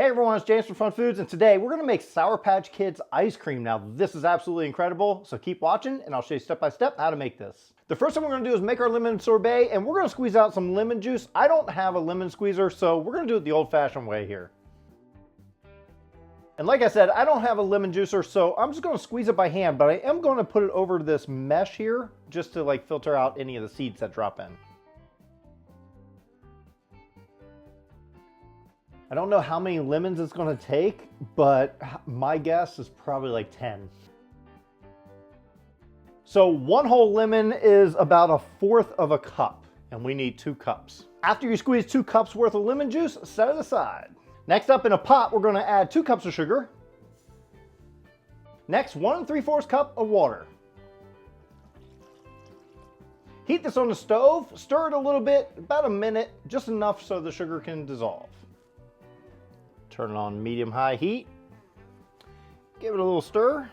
Hey everyone, it's James from FunFoods, and today we're going to make Sour Patch Kids ice cream. Now this is absolutely incredible, so keep watching and I'll show you step by step how to make this. The first thing we're going to do is make our lemon sorbet, and we're going to squeeze out some lemon juice. I don't have a lemon squeezer, so we're going to do it the old-fashioned way here. And like I said, I don't have a lemon juicer, so I'm just going to squeeze it by hand, but I am going to put it over this mesh here just to like filter out any of the seeds that drop in. I don't know how many lemons it's going to take, but my guess is probably like 10. So one whole lemon is about 1/4 of a cup, and we need 2 cups. After you squeeze 2 cups worth of lemon juice, set it aside. Next up, in a pot, we're going to add 2 cups of sugar. Next, 1 3/4 cup of water. Heat this on the stove, stir it a little bit, about a minute, just enough so the sugar can dissolve. Turn it on medium-high heat. Give it a little stir.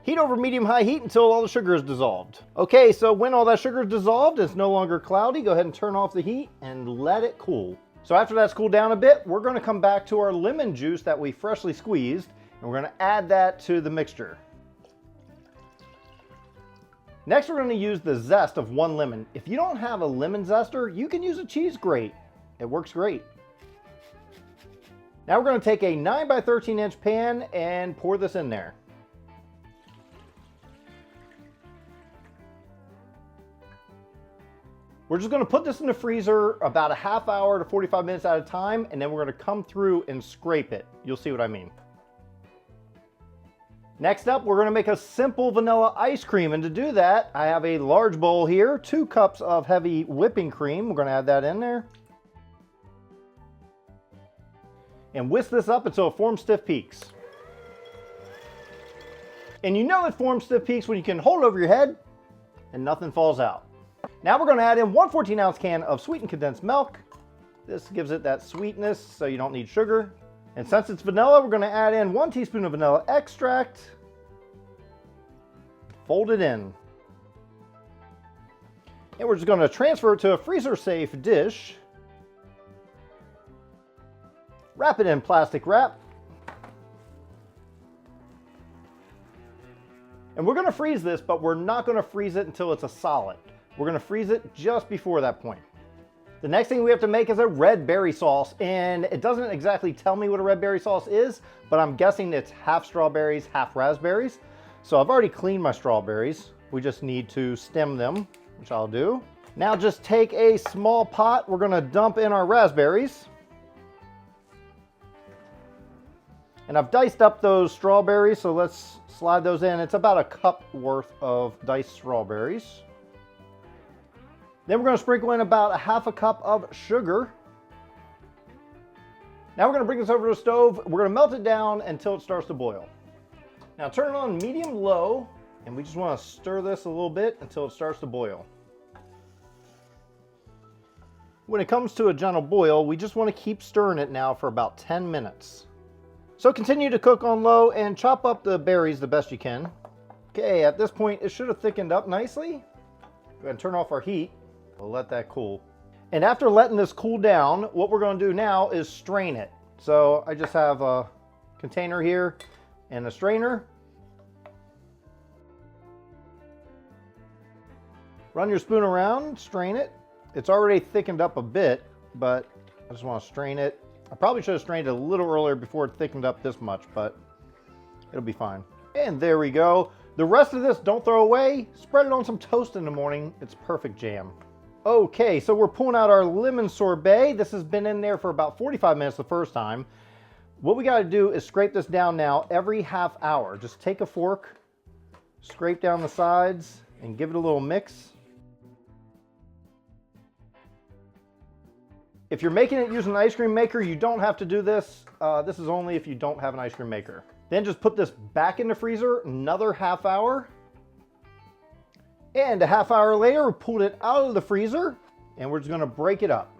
Heat over medium-high heat until all the sugar is dissolved. Okay, so when all that sugar is dissolved, it's no longer cloudy, go ahead and turn off the heat and let it cool. So after that's cooled down a bit, we're going to come back to our lemon juice that we freshly squeezed, and we're going to add that to the mixture. Next, we're going to use the zest of 1 lemon. If you don't have a lemon zester, you can use a cheese grate. It works great. Now we're going to take a 9 by 13 inch pan and pour this in there. We're just going to put this in the freezer about a half hour to 45 minutes at a time, and then we're going to come through and scrape it. You'll see what I mean. Next up, we're going to make a simple vanilla ice cream, and to do that, I have a large bowl here, 2 cups of heavy whipping cream. We're going to add that in there. And whisk this up until it forms stiff peaks. And you know it forms stiff peaks when you can hold it over your head and nothing falls out. Now we're going to add in 1 14-ounce can of sweetened condensed milk. This gives it that sweetness so you don't need sugar. And since it's vanilla, we're going to add in 1 teaspoon of vanilla extract. Fold it in. And we're just going to transfer it to a freezer-safe dish. Wrap it in plastic wrap. And we're going to freeze this, but we're not going to freeze it until it's a solid. We're going to freeze it just before that point. The next thing we have to make is a red berry sauce, and it doesn't exactly tell me what a red berry sauce is, but I'm guessing it's half strawberries, half raspberries. So I've already cleaned my strawberries. We just need to stem them, which I'll do. Now just take a small pot. We're going to dump in our raspberries. And I've diced up those strawberries, so let's slide those in. It's about a cup worth of diced strawberries. Then we're going to sprinkle in about a half a cup of sugar. Now we're going to bring this over to the stove. We're going to melt it down until it starts to boil. Now turn it on medium-low, and we just want to stir this a little bit until it starts to boil. When it comes to a gentle boil, we just want to keep stirring it now for about 10 minutes. So continue to cook on low and chop up the berries the best you can. Okay, at this point it should have thickened up nicely. Go ahead and turn off our heat. We'll let that cool. And after letting this cool down, what we're going to do now is strain it. So I just have a container here and a strainer. Run your spoon around, strain it. It's already thickened up a bit, but I just want to strain it. I probably should have strained it a little earlier before it thickened up this much, but it'll be fine. And there we go. The rest of this, don't throw away. Spread it on some toast in the morning. It's perfect jam. Okay, so we're pulling out our lemon sorbet. This has been in there for about 45 minutes the first time. What we got to do is scrape this down now every half hour. Just take a fork, scrape down the sides, and give it a little mix. If you're making it using an ice cream maker, you don't have to do this. This is only if you don't have an ice cream maker. Then just put this back in the freezer another half hour. And a half hour later, we pulled it out of the freezer, and we're just going to break it up.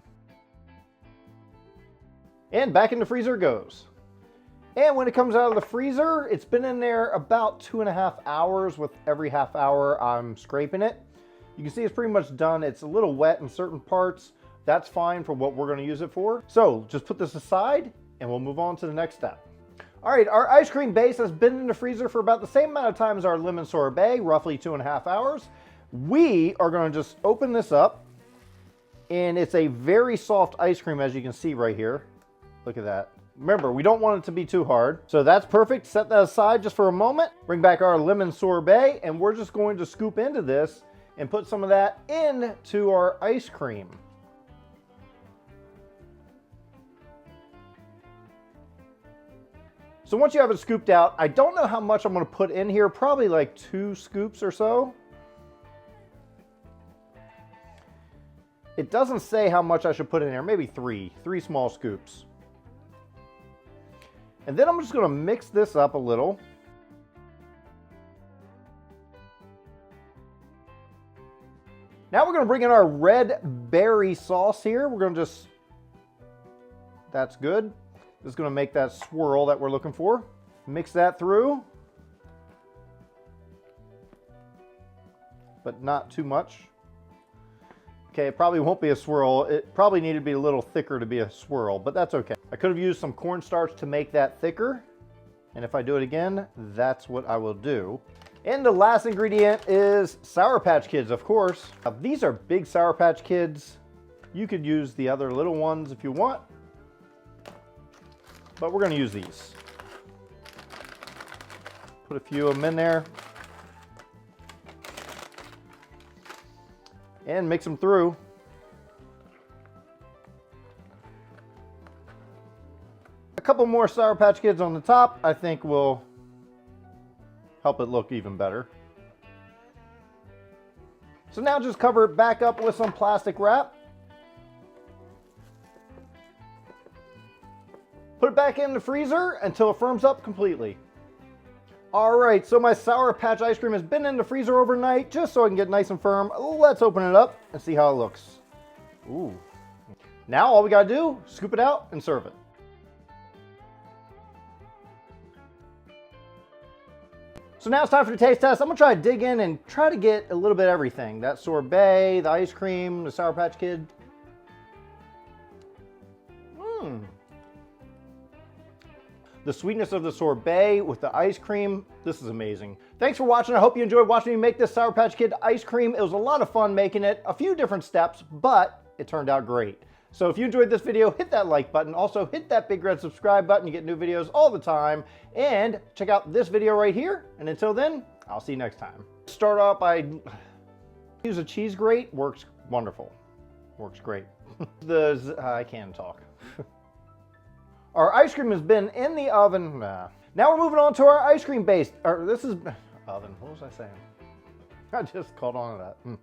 And back in the freezer it goes. And when it comes out of the freezer, it's been in there about 2.5 hours. With every half hour, I'm scraping it. You can see it's pretty much done. It's a little wet in certain parts, That's fine for what we're going to use it for. So just put this aside and we'll move on to the next step. All right, our ice cream base has been in the freezer for about the same amount of time as our lemon sorbet, roughly 2.5 hours. We are going to just open this up, and it's a very soft ice cream, as you can see right here. Look at that. Remember, we don't want it to be too hard. So that's perfect. Set that aside just for a moment. Bring back our lemon sorbet, and we're just going to scoop into this and put some of that into our ice cream. So once you have it scooped out, I don't know how much I'm going to put in here, probably like 2 scoops or so. It doesn't say how much I should put in there, maybe 3 small scoops. And then I'm just going to mix this up a little. Now we're going to bring in our red berry sauce here. We're going to just, that's good. This is going to make that swirl that we're looking for. Mix that through, but not too much. Okay, it probably won't be a swirl. It probably needed to be a little thicker to be a swirl, but that's okay. I could have used some cornstarch to make that thicker. And if I do it again, that's what I will do. And the last ingredient is Sour Patch Kids, of course. Now, these are big Sour Patch Kids. You could use the other little ones if you want, but we're gonna use these. Put a few of them in there. And mix them through. A couple more Sour Patch Kids on the top, I think will help it look even better. So now just cover it back up with some plastic wrap. Put it back in the freezer until it firms up completely. All right, so my Sour Patch ice cream has been in the freezer overnight just so I can get nice and firm. Let's open it up and see how it looks. Ooh. Now all we gotta do, scoop it out and serve it. So now it's time for the taste test. I'm gonna try to dig in and try to get a little bit of everything. That sorbet, the ice cream, the Sour Patch Kid. The sweetness of the sorbet with the ice cream, this is amazing. Thanks for watching. I hope you enjoyed watching me make this Sour Patch Kid ice cream. It was a lot of fun making it, a few different steps, but it turned out great. So if you enjoyed this video, hit that like button. Also hit that big red subscribe button. You get new videos all the time. And check out this video right here. And until then, I'll see you next time. Start off by use a cheese grate. Works wonderful. Works great. I can't talk. Our ice cream has been in the oven. Now we're moving on to our ice cream base. This is oven. What was I saying? I just caught on to that.